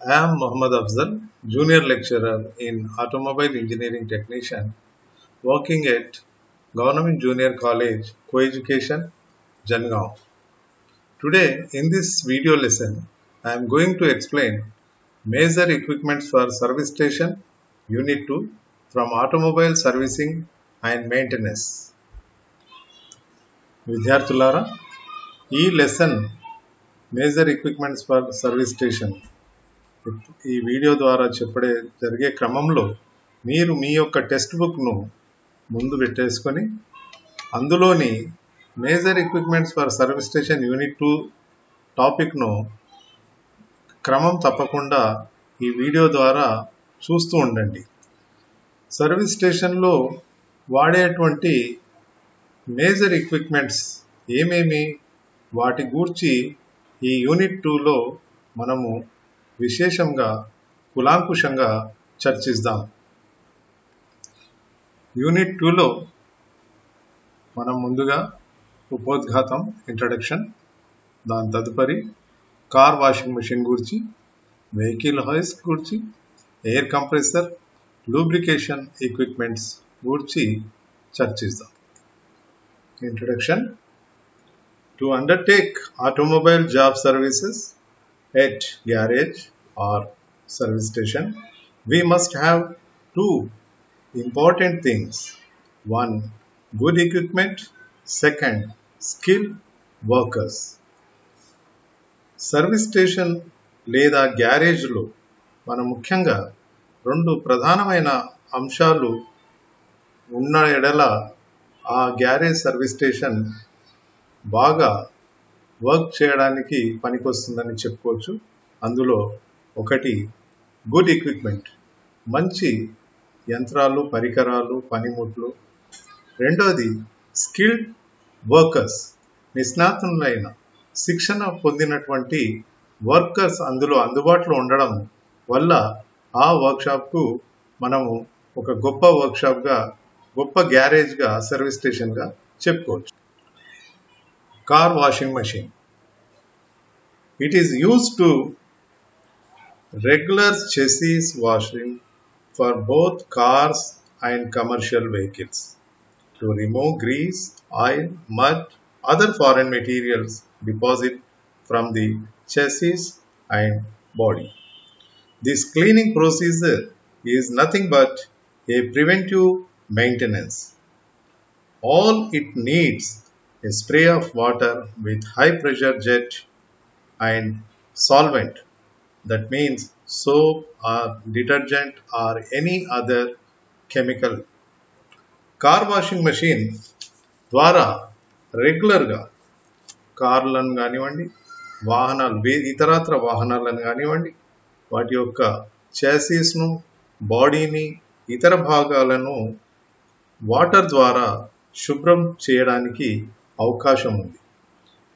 I am Mohammad Afzal, Junior Lecturer in Automobile Engineering Technician, working at Government Junior College, Coeducation, Jangaon. Today, in this video lesson, I am going to explain major equipments for service station, Unit 2 from automobile servicing and maintenance. విద్యార్థులారా ఈ lesson major equipments for service station ఈ video ద్వారా జరిగే క్రమంలో మీరు మీ యొక్క text బుక్ను ముందు పెట్టేసుకొని అందులోని major equipments for service station unit 2 టాపిక్ను క్రమం తప్పకుండా ఈ వీడియో ద్వారా చూస్తూ ఉండండి. సర్వీస్ స్టేషన్లో వాడేటువంటి మేజర్ ఎక్విప్మెంట్స్ ఏమేమి, వాటి గూర్చి ఈ యూనిట్ 2లో మనము విశేషంగా కులాంకుషంగా చర్చిద్దాం. యూనిట్ 2లో మనం ముందుగా ఉపోద్ఘాతం ఇంట్రడక్షన్, దాని తదుపరి కార్ వాషింగ్ మెషిన్ గురించి, వెహికల్ హాయిస్ గురించి, ఎయిర్ కంప్రెసర్, లూబ్రికేషన్ ఎక్విప్మెంట్స్ గురించి చర్చిద్దాం. Introduction. To undertake automobile job services at garage or service station, we must have two important things. One, good equipment. Second, skilled workers. Service station లేదా గ్యారేజ్లో మనం ముఖ్యంగా రెండు ప్రధానమైన అంశాలు ఉన్న ఎడల ఆ గ్యారేజ్ సర్వీస్ స్టేషన్ బాగా వర్క్ చేయడానికి పనికొస్తుందని చెప్పుకోవచ్చు. అందులో ఒకటి గుడ్ ఎక్విప్మెంట్, మంచి యంత్రాలు, పరికరాలు, పనిముట్లు. రెండవది స్కిల్డ్ వర్కర్స్, నిష్ణాతులైన శిక్షణ పొందినటువంటి వర్కర్స్ అందులో అందుబాటులో ఉండడం వల్ల ఆ వర్క్షాప్కు మనము ఒక గొప్ప వర్క్షాప్గా, గొప్ప గ్యారేజ్గా, సర్వీస్ స్టేషన్గా చెప్పుకోవచ్చు. Car washing machine. It is used to regular chassis washing for both cars and commercial vehicles, to remove grease, oil, mud, other foreign materials deposit from the chassis and body. This cleaning procedure is nothing but a preventive maintenance. All it needs a spray of water with high pressure jet and solvent, that means soap or detergent or any other chemical. Car washing machine ద్వారా రెగ్యులర్గా కార్లను కానివ్వండి, వాహనాలు, ఇతరత్ర వాహనాలను కానివ్వండి, వాటి యొక్క చాసిస్ను, బాడీని, ఇతర భాగాలను వాటర్ ద్వారా శుభ్రం చేయడానికి అవకాశం ఉంది.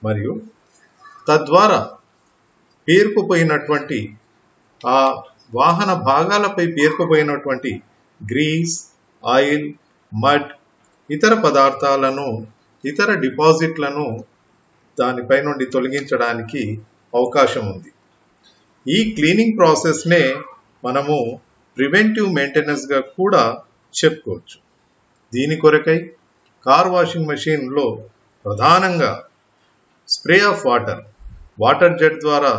మరియు తద్వారా పేరుకుపోయినటువంటి ఆ వాహన భాగాలపై పేరుకుపోయినటువంటి గ్రీస్, ఆయిల్, మడ్, ఇతర పదార్థాలను, ఇతర డిపాజిట్లను దానిపై నుండి తొలగించడానికి అవకాశం ఉంది. ఈ క్లీనింగ్ ప్రాసెస్నే మనము ప్రివెంటివ్ మెయింటెనెన్స్గా కూడా చెప్పుకోవచ్చు. దీని కొరకై కార్ వాషింగ్ మెషిన్లో ప్రధానంగా spray of water, water jet ద్వారా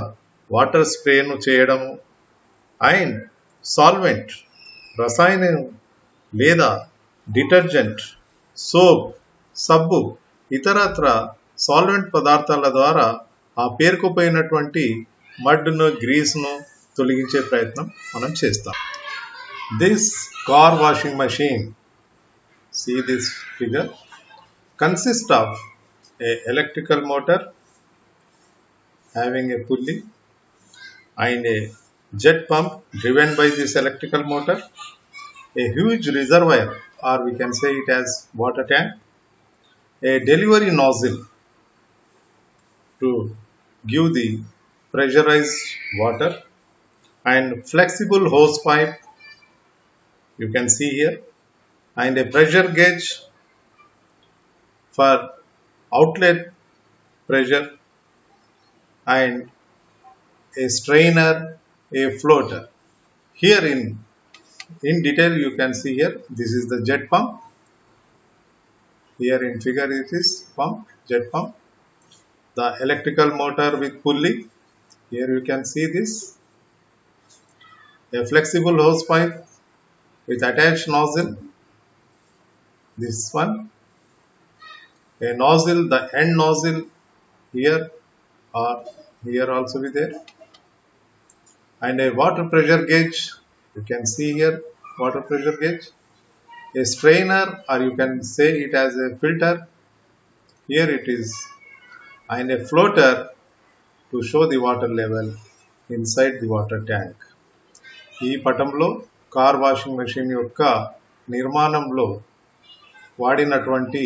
వాటర్ స్ప్రేను చేయడము, అండ్ సాల్వెంట్, రసాయనం లేదా డిటర్జెంట్, సోప్, సబ్బు, ఇతరత్ర సాల్వెంట్ పదార్థాల ద్వారా ఆ పేరుకుపోయినటువంటి మడ్ను, గ్రీస్ను తొలగించే ప్రయత్నం మనం చేస్తాం. This car washing machine, see this figure, consists of a electrical motor having a pulley and a jet pump driven by this electrical motor, a huge reservoir or we can say it as water tank, a delivery nozzle to give the pressurized water, and flexible hose pipe you can see here, and a pressure gauge for outlet pressure, and a strainer a floater. Here in detail you can see here, this is the jet pump. Here in figure it is pump, jet pump. The electrical motor with pulley. Here you can see this. A flexible hose pipe with attached nozzle. This one. A nozzle, the end nozzle here or here also be there. And a water pressure gauge. You can see here water pressure gauge. A strainer, or you can say it as a filter. Here it is. And a floater to show the water level inside the water tank. ఈ పటంలో car washing machine యొక్క నిర్మాణంలో వాడినటువంటి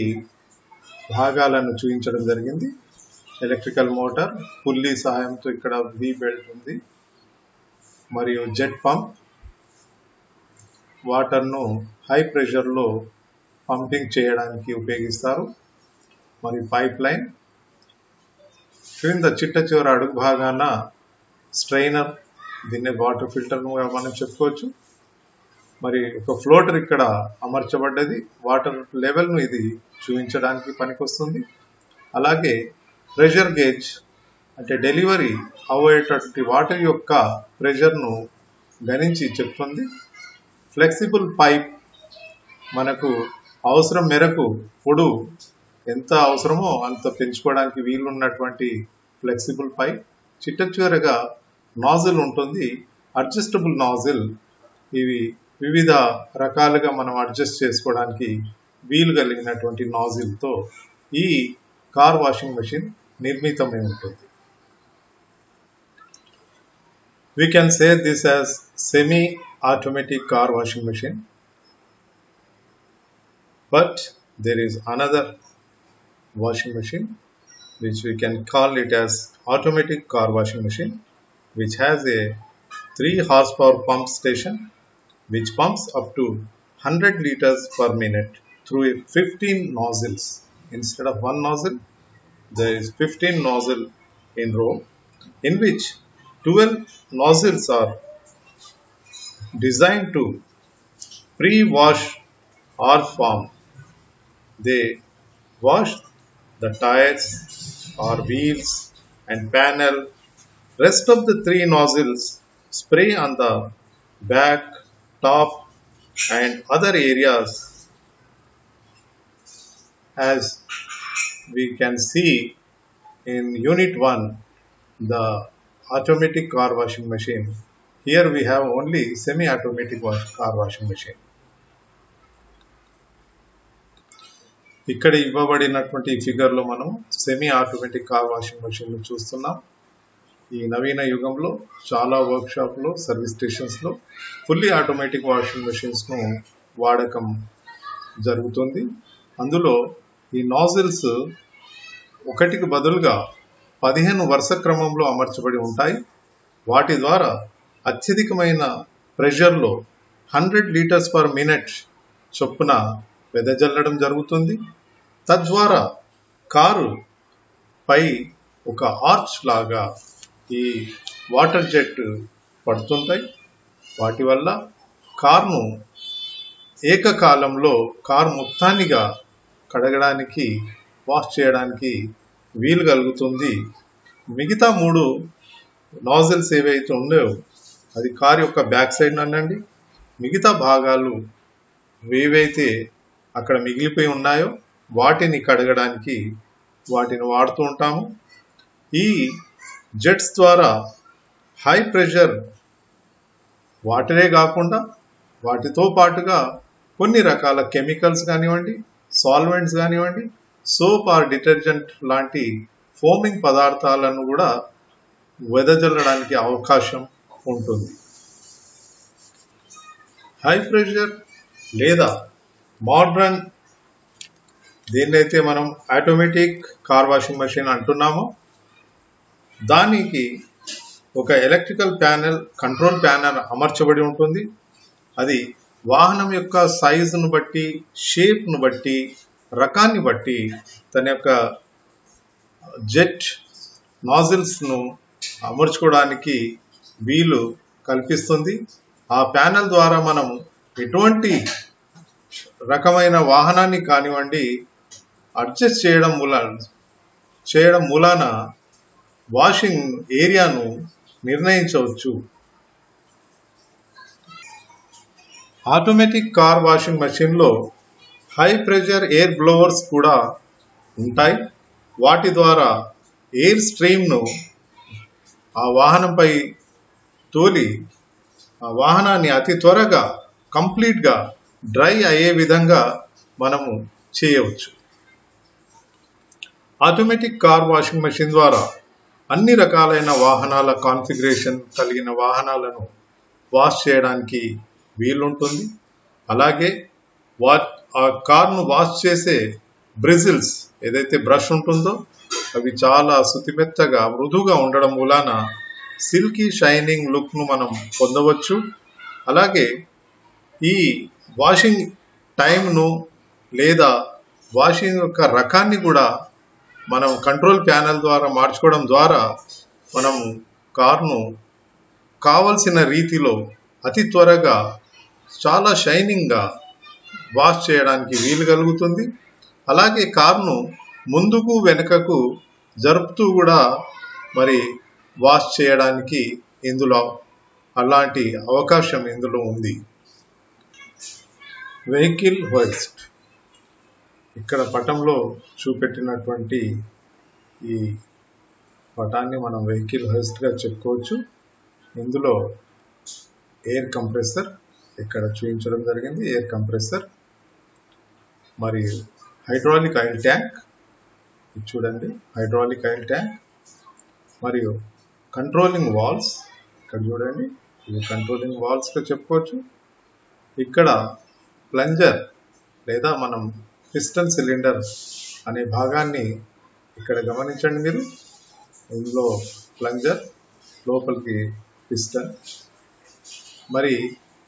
భాగాలను చూపించడం జరిగింది. Electrical motor, pulley సహాయంతో ఇక్కడ వి బెల్ట్ ఉంది, మరియు జెట్ పంప్ వాటర్ను హై ప్రెషర్లో పంపింగ్ చేయడానికి ఉపయోగిస్తారు, మరియు పైప్ లైన్ క్రింద చిట్ట చివర అడుగు భాగాన స్ట్రైనర్, దీన్ని వాటర్ ఫిల్టర్ మనం చెప్పుకోవచ్చు. మరి ఒక ఫ్లోటర్ ఇక్కడ అమర్చబడ్డది, వాటర్ లెవెల్ను ఇది చూపించడానికి పనికొస్తుంది. అలాగే ప్రెషర్ గేజ్ అంటే డెలివరీ అయ్యేటటువంటి వాటర్ యొక్క ప్రెషర్ను గణించి చెప్తుంది. ఫ్లెక్సిబుల్ పైప్ మనకు అవసరం మేరకు పొడవు ఎంత అవసరమో అంత పెంచుకోవడానికి వీలున్నటువంటి ఫ్లెక్సిబుల్ పైప్. చిట్ట చివరగా నాజిల్ ఉంటుంది, అడ్జస్టబుల్ నాజిల్. ఇవి వివిధ రకాలుగా మనం అడ్జస్ట్ చేసుకోవడానికి వీలు కలిగినటువంటి నాజిల్తో ఈ కార్ వాషింగ్ మెషిన్ నిర్మితమై ఉంటుంది. We can say this as semi-automatic car washing machine. But there is another washing machine which we can call it as automatic car washing machine, which has a 3 horsepower pump station which pumps up to 100 liters per minute through 15 nozzles. Instead of one nozzle, there is 15 nozzle in row, in which 12 nozzles are designed to pre-wash or form. They wash the tires or wheels and panel. Rest of the 3 nozzles spray on the back, top and other areas. As we can see in unit 1, the automatic car washing machine. Here we have only semi-automatic car washing machine. ఇక్కడ ఇవ్వబడినటువంటి figure లో మనం semi automatic car washing machine చూస్తున్నాం. ఈ నవీన యుగంలో చాలా work shop లో, service stations లో ఫుల్లీ ఆటోమేటిక్ వాషింగ్ మెషిన్స్ ను వాడకం జరుగుతుంది. అందులో ఈ నాజిల్స్ ఒకటికి బదులుగా 15 వరుస క్రమంలో అమర్చబడి ఉంటాయి. వాటి ద్వారా అత్యధికమైన ప్రెషర్లో 100 లీటర్స్ పర్ మినిట్ చొప్పున వెదజల్లడం జరుగుతుంది. తద్వారా కారు పై ఒక ఆర్చ్ లాగా ఈ వాటర్ జెట్ పడుతుంటాయి. వాటి వల్ల కార్ను ఏకకాలంలో కారు మొత్తాన్నిగా కడగడానికి, వాష్ చేయడానికి వీలు కలుగుతుంది. మిగతా 3 నాజిల్స్ ఏవైతే ఉన్నాయో అది కార్ యొక్క బ్యాక్ సైడ్ అనండి, మిగతా భాగాలు ఏవైతే అక్కడ మిగిలిపోయి ఉన్నాయో వాటిని కడగడానికి వాటిని వాడుతూ ఉంటాము. ఈ జెట్స్ ద్వారా హై ప్రెషర్ వాటరే కాకుండా వాటితో పాటుగా కొన్ని రకాల కెమికల్స్ కానివ్వండి, సాల్వెంట్స్ కానివ్వండి, సోప్ ఆర్ డిటర్జెంట్ లాంటి ఫోమింగ్ పదార్థాలను కూడా వెదజల్లడానికి అవకాశం ఉంటుంది. హై ప్రెషర్ లేదా మోడ్రన్ దేన్నైతే మనం ఆటోమేటిక్ కార్ వాషింగ్ మెషిన్ అంటున్నామో దానికి ఒక ఎలక్ట్రికల్ ప్యానెల్, కంట్రోల్ ప్యానెల్ అమర్చబడి ఉంటుంది. అది వాహనం యొక్క సైజును బట్టి, షేప్ను బట్టి, రకాన్ని బట్టి తన యొక్క జెట్ నాజిల్స్ను అమర్చుకోవడానికి వీలు కల్పిస్తుంది. ఆ ప్యానెల్ ద్వారా మనం ఎటువంటి రకమైన వాహనాన్ని కానివ్వండి అడ్జస్ట్ చేయడం మూలాన వాషింగ్ ఏరియాను నిర్ణయించవచ్చు. ఆటోమేటిక్ కార్ వాషింగ్ మెషిన్లో హై ప్రెషర్ ఎయిర్ బ్లోవర్స్ కూడా ఉంటాయి. వాటి ద్వారా ఎయిర్ స్ట్రీమ్ను ఆ వాహనంపై తోలి ఆ వాహనాన్ని అతి త్వరగా కంప్లీట్గా డ్రై అయ్యే విధంగా మనము చేయవచ్చు. ఆటోమేటిక్ కార్ వాషింగ్ మెషిన్ ద్వారా అన్ని రకాలైన వాహనాల కాన్ఫిగరేషన్ కలిగిన వాహనాలను వాష్ చేయడానికి వీలుంటుంది. అలాగే ఆ కార్ను వాష్ చేసే బ్రిజిల్స్ ఏదైతే బ్రష్ ఉంటుందో అవి చాలా శుతిమెత్తగా మృదుగా ఉండడం మూలాన సిల్కీ షైనింగ్ లుక్ను మనం పొందవచ్చు. అలాగే ఈ వాషింగ్ టైంను లేదా వాషింగ్ యొక్క రకాన్ని కూడా మనం కంట్రోల్ ప్యానెల్ ద్వారా మార్చుకోవడం ద్వారా మనము కార్ను కావలసిన రీతిలో అతి త్వరగా చాలా షైనింగ్గా వాష్ చేయడానికి వీలు కలుగుతుంది. అలాగే కార్ను ముందుకు వెనుకకు జరుపుతూ కూడా మరి వాష్ చేయడానికి ఇందులో అలాంటి అవకాశం ఇందులో ఉంది. వెహికల్ హోయిస్ట్ ఇక్కడ పటంలో చూపెట్టినటువంటి ఈ పటాన్ని మనం వెహికల్ హోయిస్ట్గా చెప్పుకోవచ్చు. ఇందులో ఎయిర్ కంప్రెసర్ ఇక్కడ చూపించడం జరిగింది. ఎయిర్ కంప్రెసర్ మరియు హైడ్రాలిక్ ఆయిల్ ట్యాంక్ చూడండి, హైడ్రాలిక్ ఆయిల్ ట్యాంక్ మరియు కంట్రోలింగ్ వాల్స్ ఇక్కడ చూడండి, ఇది కంట్రోలింగ్ వాల్స్గా చెప్పుకోవచ్చు. ఇక్కడ ప్లంజర్ లేదా మనం పిస్టన్ సిలిండర్ అనే భాగాన్ని ఇక్కడ గమనించండి మీరు. ఇందులో ప్లంజర్, లోపలికి పిస్టన్, మరి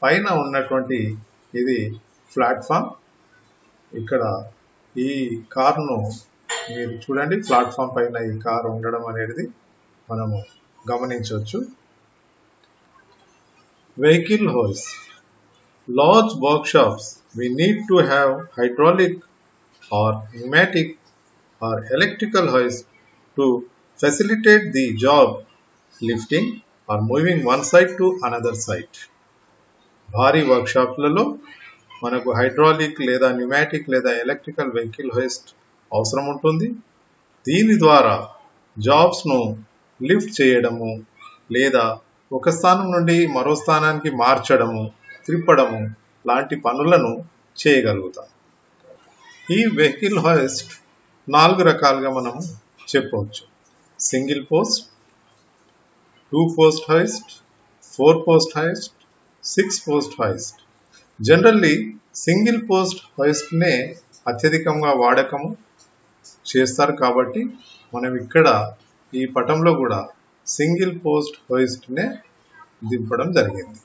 పైన ఉన్నటువంటి ఇది ప్లాట్ఫామ్. ఇక్కడ ఈ కార్ను మీరు చూడండి, ప్లాట్ఫామ్ పైన ఈ కార్ ఉండడం అనేది మనము గమనించవచ్చు. Vehicle hoist large workshops we need to have hydraulic or pneumatic or electrical hoist to facilitate the job lifting or moving one side to another side. భారీ వర్క్షాప్లలో మనకు హైడ్రాలిక్ లేదా న్యూమాటిక్ లేదా ఎలక్ట్రికల్ వెహికల్ హోయిస్ట్ అవసరం ఉంటుంది. దీని ద్వారా జాబ్స్ను లిఫ్ట్ చేయడము లేదా ఒక స్థానం నుండి మరో స్థానానికి మార్చడము, త్రిప్పడము లాంటి పనులను చేయగలుగుతాం. ఈ వెహికల్ హోయిస్ట్ 4 రకాలుగా మనం చెప్పవచ్చు. Single post, 2 post hoist, 4 post hoist, 6 post hoist. Generally single post హోయిస్ట్నే అత్యధికంగా వాడకము చేస్తారు కాబట్టి మనం ఇక్కడ ఈ పటంలో కూడా సింగిల్ పోస్ట్ హోయిస్ట్నే దింపడం జరిగింది.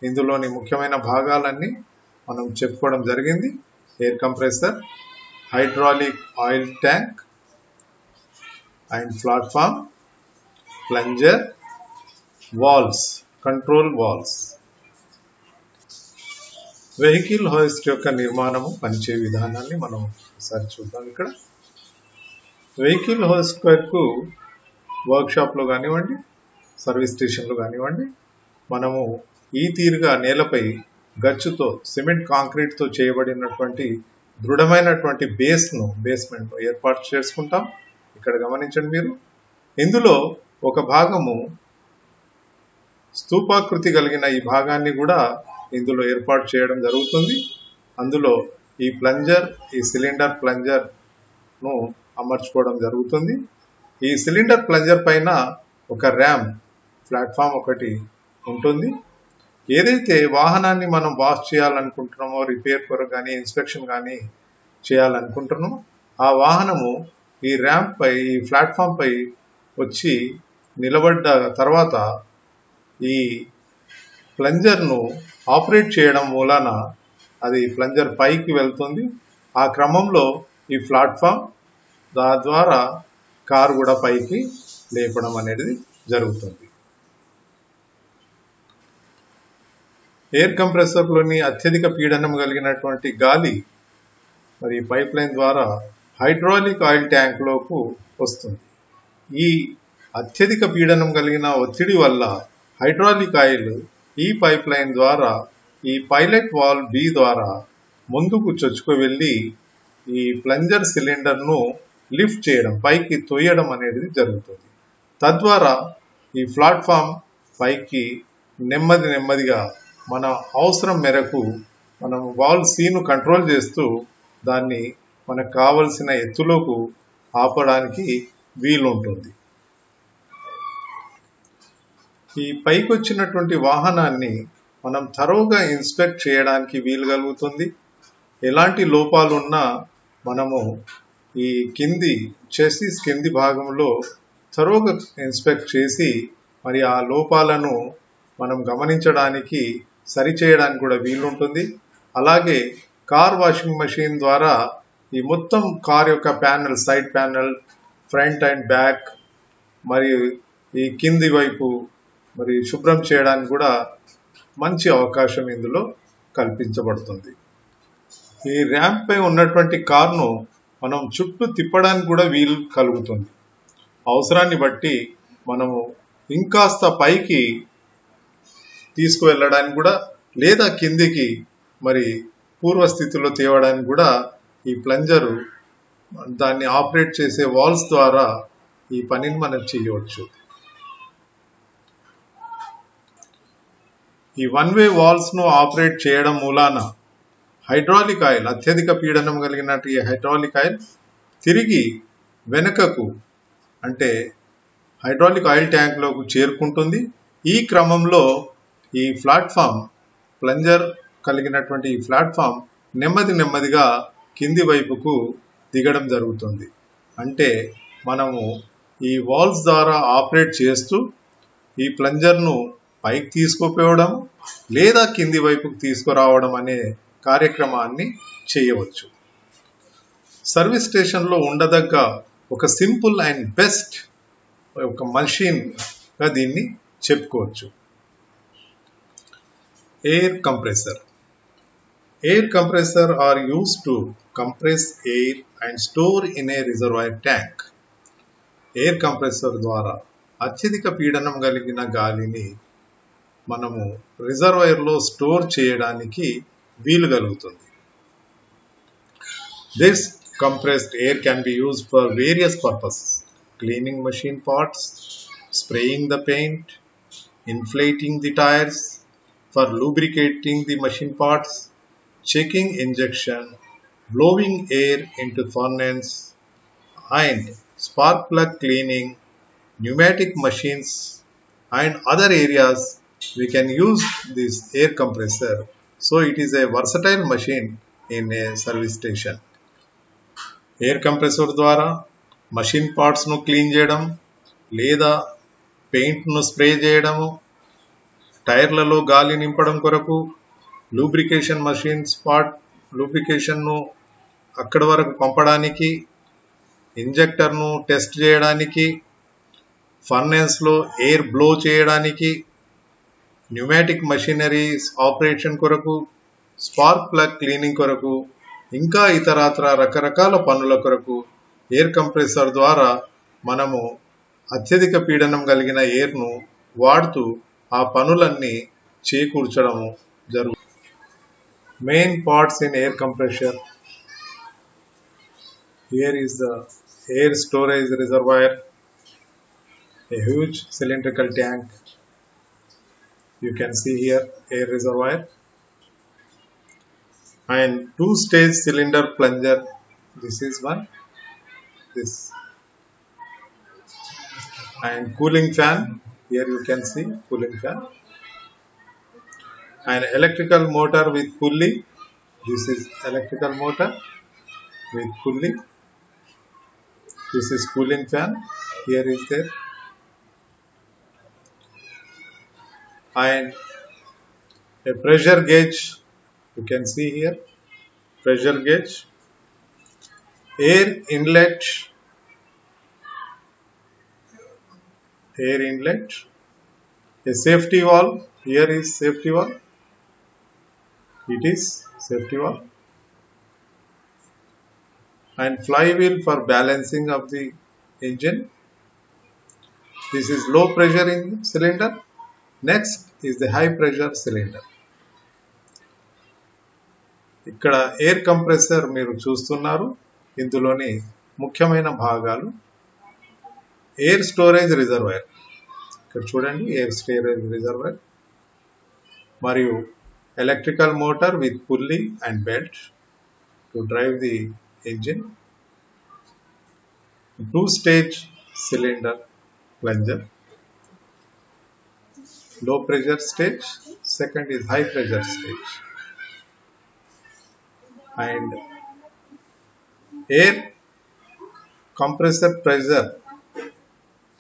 ఇందులోని ముఖ్యమైన భాగాలన్నీ మనం చెప్పుకోవడం జరిగింది. Air compressor, hydraulic oil tank and platform, plunger, valves, control valves. Vehicle hoist యొక్క నిర్మాణము, పనిచే విధానాన్ని మనం ఒకసారి చూద్దాం. ఇక్కడ వెహికల్ హోయిస్ట్ వరకు వర్క్షాప్లో కానివ్వండి, సర్వీస్ స్టేషన్లో కానివ్వండి, మనము ఈ తీరుగా నేలపై గచ్చుతో, సిమెంట్ కాంక్రీట్తో చేయబడినటువంటి దృఢమైనటువంటి బేస్మెంట్ ఏర్పాటు చేసుకుంటాం. ఇక్కడ గమనించండి మీరు. ఇందులో ఒక భాగము స్తూపాకృతి కలిగిన ఈ భాగాన్ని కూడా ఇందులో ఏర్పాటు చేయడం జరుగుతుంది. అందులో ఈ ప్లంజర్, ఈ సిలిండర్ ప్లంజర్ను అమర్చుకోవడం జరుగుతుంది. ఈ సిలిండర్ ప్లంజర్ పైన ఒక ర్యామ్ ప్లాట్ఫామ్ ఒకటి ఉంటుంది. ఏదైతే వాహనాన్ని మనం వాష్ చేయాలనుకుంటున్నామో, రిపేర్ కొరకు కానీ ఇన్స్పెక్షన్ కానీ చేయాలనుకుంటున్నామో, ఆ వాహనము ఈ ర్యాంప్ పై, ఈ ప్లాట్ఫామ్ పై వచ్చి నిలబడ్డ తర్వాత ఈ ప్లంజర్ను ఆపరేట్ చేయడం మూలాన అది ప్లంజర్ పైకి వెళ్తుంది. ఆ క్రమంలో ఈ ప్లాట్ఫామ్ ద్వారా కారు కూడా పైకి లేపడం అనేది జరుగుతుంది. ఎయిర్ కంప్రెసర్లోని అత్యధిక పీడనం కలిగినటువంటి గాలి మరి పైప్ లైన్ ద్వారా హైడ్రాలిక్ ఆయిల్ ట్యాంక్లోకి వస్తుంది. ఈ అత్యధిక పీడనం కలిగిన ఒత్తిడి వల్ల హైడ్రాలిక్ ఆయిల్ ఈ పైప్ లైన్ ద్వారా ఈ పైలట్ వాల్వ్ బి ద్వారా ముందుకు చొచ్చుకు వెళ్ళి ఈ ప్లంజర్ సిలిండర్ను లిఫ్ట్ చేయడం, పైకి తొయ్యడం అనేది జరుగుతుంది. తద్వారా ఈ ప్లాట్ఫామ్ పైకి నెమ్మదిగా మన అవసరం మేరకు మనం వాల్వ్ సిను కంట్రోల్ చేస్తూ దాన్ని మనకు కావలసిన ఎత్తులోకి ఆపడానికి వీలుంటుంది. ఈ పైకి వచ్చినటువంటి వాహనాన్ని మనం థరోగా ఇన్స్పెక్ట్ చేయడానికి వీలు కలుగుతుంది. ఎలాంటి లోపాలు ఉన్నా మనము ఈ చెసిస్ కింది భాగంలో థరోగా ఇన్స్పెక్ట్ చేసి మరి ఆ లోపాలను మనం గమనించడానికి సరిచేయడానికి కూడా వీలుంటుంది. అలాగే కార్ వాషింగ్ మెషిన్ ద్వారా ఈ మొత్తం కార్ యొక్క panel, side panel, front and back మరియు ఈ కింది వైపు మరి శుభ్రం చేయడానికి కూడా మంచి అవకాశం ఇందులో కల్పించబడుతుంది. ఈ ర్యాంప్ పై ఉన్నటువంటి కార్ను మనం చుట్టూ తిప్పడానికి కూడా వీలు కలుగుతుంది. అవసరాన్ని బట్టి మనము ఇంకాస్త పైకి తీసుకువెళ్ళడానికి కూడా లేదా కిందికి మరి పూర్వస్థితిలో తేవడానికి కూడా ఈ ప్లంజరు దాన్ని ఆపరేట్ చేసే వాల్స్ ద్వారా ఈ పనిని మనం చేయవచ్చు. ఈ వన్ వే వాల్స్ ను ఆపరేట్ చేయడం మూలాన హైడ్రాలిక్ ఆయిల్, అత్యధిక పీడనం కలిగినట్టు ఈ హైడ్రాలిక్ ఆయిల్ తిరిగి వెనుకకు అంటే హైడ్రాలిక్ ఆయిల్ ట్యాంక్లోకి చేరుకుంటుంది. ఈ క్రమంలో ఈ ప్లాట్ఫామ్, ప్లంజర్ కలిగినటువంటి ఈ ప్లాట్ఫామ్ నెమ్మదిగా కింది వైపుకు దిగడం జరుగుతుంది. అంటే మనము ఈ వాల్స్ ద్వారా ఆపరేట్ చేస్తూ ఈ ప్లంజర్ను పైకి తీసుకుపోవడం లేదా కింది వైపుకు తీసుకురావడం అనే కార్యక్రమాన్ని చేయవచ్చు. సర్వీస్ స్టేషన్లో ఉండదగ్గ ఒక సింపుల్ అండ్ బెస్ట్ ఒక మషిన్గా దీన్ని చెప్పుకోవచ్చు. Air compressor. Air compressor are used to compress air and store in a reservoir tank. Air compressor ద్వారా అత్యధిక పీడనం కలిగిన గాలిని మనము రిజర్వాయర్లో స్టోర్ చేయడానికి వీలు కలుగుతుంది. This compressed air can be used for various purposes: cleaning machine parts, spraying the paint, inflating the tires, for lubricating the machine parts, checking injection, blowing air into furnace, and spark plug cleaning, pneumatic machines, and other areas we can use this air compressor. So it is a versatile machine in a service station. Air compressor ద్వారా machine పార్ట్స్ను clean చేయడం లేదా పెయింట్ను spray చేయడము, టైర్లలో గాలి నింపడం కొరకు, lubrication machine spot లూబ్రికేషన్ను అక్కడి వరకు పంపడానికి, ఇంజెక్టర్ను టెస్ట్ చేయడానికి, ఫర్నెన్స్లో ఎయిర్ బ్లో చేయడానికి, న్యూమాటిక్ మషినరీస్ ఆపరేషన్ కొరకు, స్పార్క్ ప్లగ్ క్లీనింగ్ కొరకు, ఇంకా ఇతరత్ర రకరకాల పనుల కొరకు ఎయిర్ కంప్రెసర్ ద్వారా మనము అత్యధిక పీడనం కలిగిన ఎయిర్ను వాడుతూ ఆ పనులన్నీ చేకూర్చడము జరుగుతుంది. Main parts in air compressor. Here is the air storage reservoir, a huge cylindrical tank. You can see here air reservoir and two-stage cylinder plunger. This is one, this, and cooling fan. Here you can see cooling fan. An electrical motor with pulley. This is electrical motor with pulley. This is cooling fan. Here is there. And a pressure gauge. You can see here pressure gauge. Air inlet. Air inlet. A safety valve. Here is safety valve. it is safety valve, and flywheel for balancing of the engine. This is low pressure in cylinder. Next is the high pressure cylinder. ఇక్కడ air compressor మీరు చూస్తున్నారు. ఇందులోని ముఖ్యమైన భాగాలు air storage reservoir, ఇక్కడ చూడండి air storage reservoir, మరియు electrical motor with pulley and belt to drive the engine, 2-stage cylinder plunger, low pressure stage, second is high pressure stage, and air compressor pressure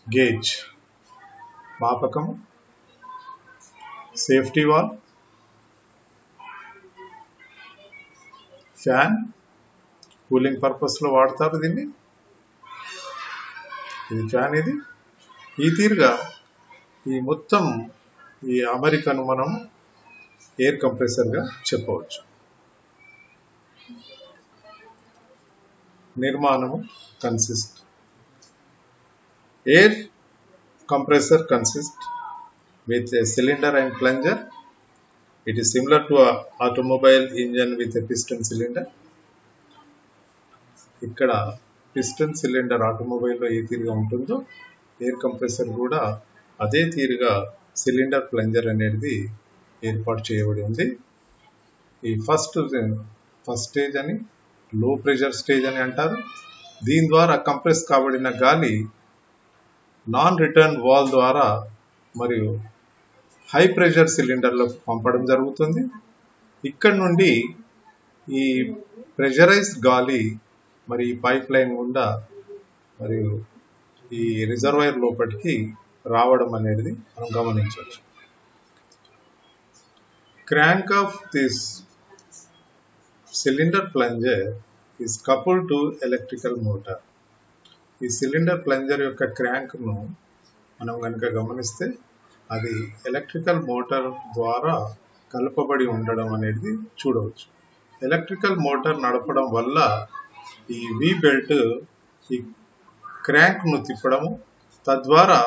gauge, మాపకం, safety valve, fan, cooling పర్పస్లో వాడతారు దీన్ని. ఇది fan. ఇది ఈ తీరుగా ఈ మొత్తం ఈ అమరికను మనం ఎయిర్ కంప్రెసర్గా చెప్పవచ్చు. నిర్మాణము consist. Air compressor consist with a cylinder and plunger. It is similar to an automobile engine with a piston cylinder. ఇక్కడ పిస్టన్ సిలిండర్ ఆటోమొబైల్లో ఏ తీరుగా ఉంటుందో ఎయిర్ కంప్రెసర్ కూడా అదే తీరుగా సిలిండర్ ప్లంజర్ అనేది ఏర్పాటు చేయబడి ఉంది. ఈ ఫస్ట్ స్టేజ్ అని లో ప్రెషర్ స్టేజ్ అని అంటారు. దీని ద్వారా కంప్రెస్ కాబడిన గాలి నాన్ రిటర్న్ వాల్ ద్వారా మరియు హై ప్రెషర్ సిలిండర్లకు పంపడం జరుగుతుంది. ఇక్కడ నుండి ఈ ప్రెషరైజ్డ్ గాలి మరి ఈ పైప్ లైన్ గుండా మరియు ఈ రిజర్వాయర్ లోపలికి రావడం అనేది మనం గమనించవచ్చు. Crank of this cylinder plunger is coupled to electrical motor. ఈ సిలిండర్ ప్లంజర్ యొక్క క్రాంక్ను మనం కనుక గమనిస్తే అది ఎలక్ట్రికల్ మోటార్ ద్వారా కలపబడి ఉండడం అనేది చూడవచ్చు. ఎలక్ట్రికల్ మోటార్ నడపడం వల్ల ఈ వి బెల్ట్ ఈ క్రాంక్ను తిప్పడము, తద్వారా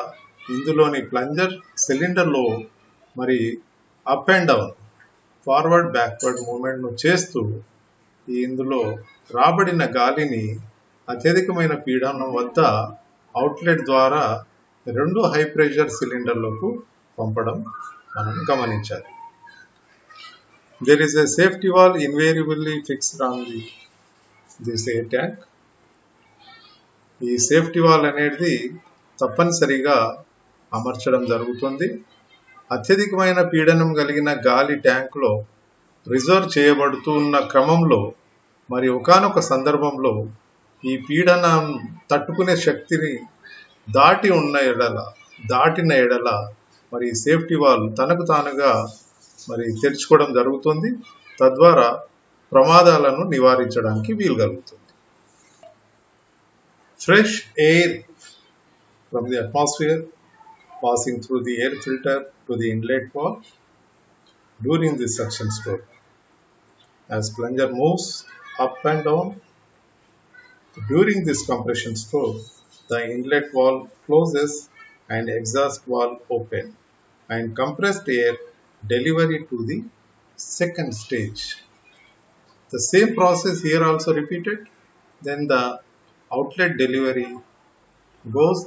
ఇందులోని ప్లంజర్ సిలిండర్లో మరి up and down forward backward మూమెంట్ను చేస్తూ ఇందులో రాబడిన గాలిని అత్యధికమైన పీడనం వద్ద అవుట్లెట్ ద్వారా రెండు హై ప్రెషర్ సిలిండర్లకు పంపడం మనం గమనించాలి. There is a safety valve invariably fixed on this air tank. ఈ సేఫ్టీ వాల్ అనేది తప్పనిసరిగా అమర్చడం జరుగుతుంది. అత్యధికమైన పీడనం కలిగిన గాలి ట్యాంకులో రిజర్వ్ చేయబడుతున్న క్రమంలో మరి ఒకానొక సందర్భంలో ఈ పీడనం తట్టుకునే శక్తిని దాటిన ఎడల మరి సేఫ్టీ వాల్ తనకు తానుగా మరి తెరుచుకోవడం జరుగుతుంది. తద్వారా ప్రమాదాలను నివారించడానికి వీలు కలుగుతుంది. Fresh air from the atmosphere passing through the air filter to the inlet valve during the suction stroke. As plunger moves up and down during this compression stroke, the inlet valve closes and exhaust valve open, and compressed air delivery to the second stage. The same process here also repeated. Then the outlet delivery goes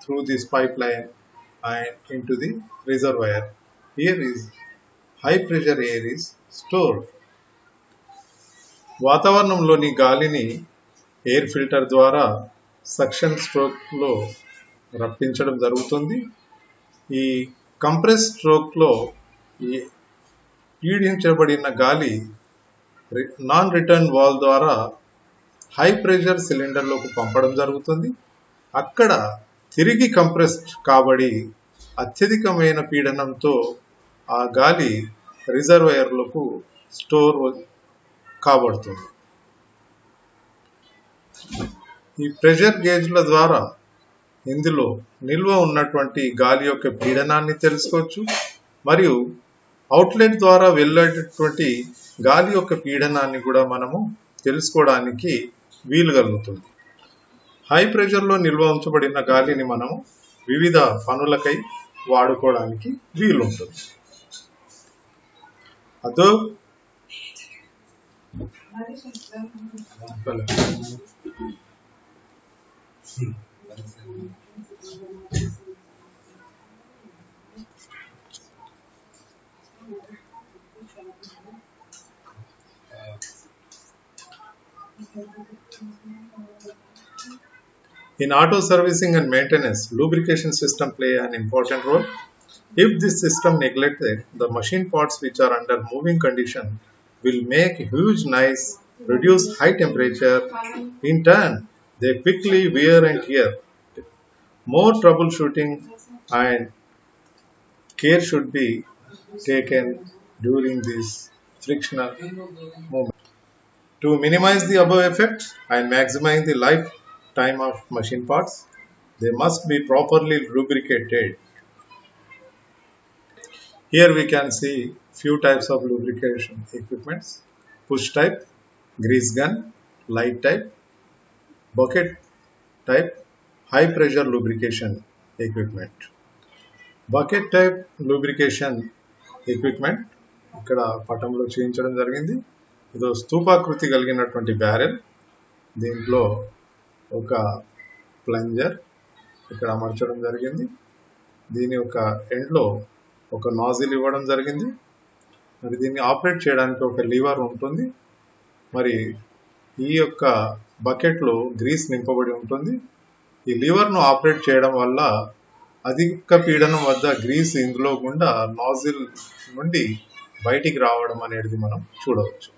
through this pipeline and into the reservoir. Here is high pressure air is stored. వాతావరణంలోని గాలిని air filter ద్వారా suction స్ట్రోక్లో రప్పించడం జరుగుతుంది. ఈ compress స్ట్రోక్లో ఈ పీడించబడిన గాలి non return valve ద్వారా high pressure సిలిండర్లోకి పంపడం జరుగుతుంది. అక్కడ తిరిగి కంప్రెస్ కాబడి అత్యధికమైన పీడనంతో ఆ గాలి రిజర్వాయర్లకు స్టోర్ కాబడుతుంది. ఈ ప్రెషర్ గేజ్ల ద్వారా ఇందులో నిల్వ ఉన్నటువంటి గాలి యొక్క పీడనాన్ని తెలుసుకోవచ్చు. మరియు అవుట్లెట్ ద్వారా వెళ్ళేటటువంటి గాలి యొక్క పీడనాన్ని కూడా మనము తెలుసుకోవడానికి వీలు కలుగుతుంది. హై ప్రెషర్లో నిల్వ ఉంచబడిన గాలిని మనము వివిధ పనులకై వాడుకోవడానికి వీలుంటుంది. అదో In auto servicing and maintenance, lubrication system play an important role. If this system neglected, the machine parts which are under moving condition will make huge noise, produce high temperature. In turn, they quickly wear and tear. More troubleshooting and care should be taken during this frictional movement. To minimize the above effect and maximize the lifetime of machine parts, they must be properly lubricated. Here we can see few types of lubrication equipments: push type, grease gun, light type, bucket type, high pressure lubrication equipment. Bucket type lubrication equipment ఇక్కడ పటంలో చూపించడం జరిగింది. ఇది స్తూపాకృతి కలిగినటువంటి barrel, దీంట్లో ఒక plunger ఇక్కడ అమర్చడం జరిగింది. దీని యొక్క ఎండ్లో ఒక నాజిల్ ఇవ్వడం జరిగింది. మరి దీన్ని ఆపరేట్ చేయడానికి ఒక లీవర్ ఉంటుంది. మరి ఈ యొక్క బకెట్లో గ్రీస్ నింపబడి ఉంటుంది. ఈ లీవర్ను ఆపరేట్ చేయడం వల్ల అధిక పీడనం వద్ద గ్రీస్ ఇందులో గుండా నాజిల్ నుండి బయటికి రావడం అనేది మనం చూడవచ్చు.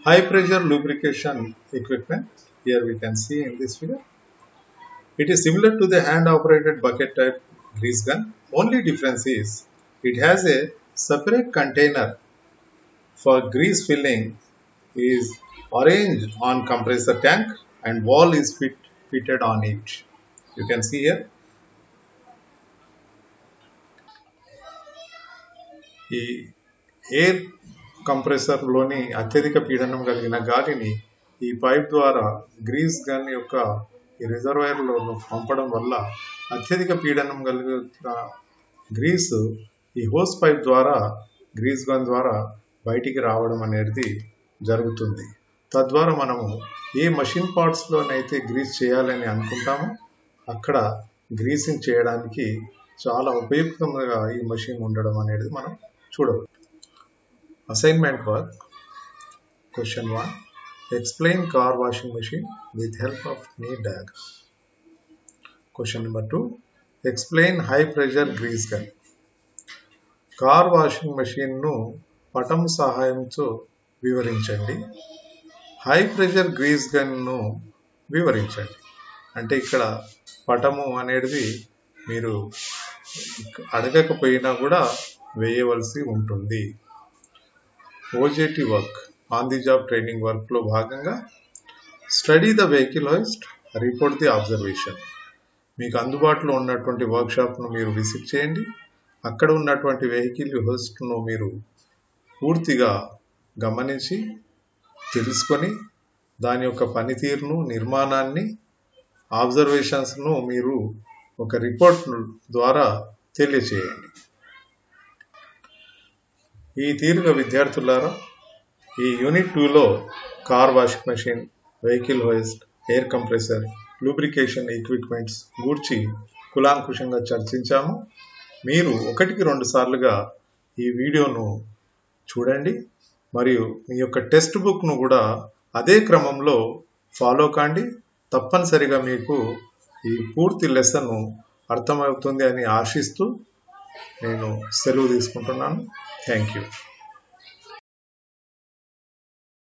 High pressure lubrication equipment, here we can see in this figure. It is similar to the hand operated bucket type grease gun. Only difference is it has a separate container for grease filling is arranged on compressor tank and valve is fitted on it. You can see here. ఈ air కంప్రెసర్లోని అత్యధిక పీడనం కలిగిన గాలిని ఈ pipe ద్వారా grace gun యొక్క ఈ రిజర్వాయర్లో పంపడం వల్ల అత్యధిక పీడనం కలిగిన గ్రీస్ ఈ హోస్ పైప్ ద్వారా గ్రీస్ గన్ ద్వారా బయటికి రావడం అనేది జరుగుతుంది. తద్వారా మనము ఏ మషిన్ పార్ట్స్లోనైతే గ్రీస్ చేయాలని అనుకుంటామో అక్కడ గ్రీసింగ్ చేయడానికి చాలా ఉపయుక్తంగా ఈ మషిన్ ఉండడం అనేది మనం చూడవచ్చు. Assignment work. Question 1. Explain car washing machine with help of neat diagram. Question number 2. Explain high pressure grease gun. Car washing మెషిన్ను పటం సహాయంతో వివరించండి. హై ప్రెషర్ గ్రీస్ గన్ను వివరించండి. అంటే ఇక్కడ పటము అనేది మీరు అడగకపోయినా కూడా వేయవలసి ఉంటుంది. OJT work, on the job training వర్క్లో భాగంగా study the vehicle host, report the observation. మీకు అందుబాటులో ఉన్నటువంటి వర్క్షాప్ను మీరు విజిట్ చేయండి. అక్కడ ఉన్నటువంటి వెహికల్ హోస్ట్ను మీరు పూర్తిగా గమనించి తెలుసుకొని దాని యొక్క పనితీరును, నిర్మాణాన్ని, అబ్జర్వేషన్స్ను మీరు ఒక రిపోర్ట్ ద్వారా తెలియచేయండి. ఈ తీరుగా విద్యార్థులారా, ఈ యూనిట్ 2లో car washing machine, vehicle host, air compressor, lubrication equipments గూర్చి కులాంకుషంగా చర్చించాము. మీరు 1-2 సార్లుగా ఈ వీడియోను చూడండి మరియు మీ యొక్క టెక్స్ట్ బుక్ను కూడా అదే క్రమంలో ఫాలో కాండి. తప్పనిసరిగా మీకు ఈ పూర్తి లెసన్ అర్థమవుతుంది అని ఆశిస్తూ నేను సెలవు తీసుకుంటున్నాను. Thank you.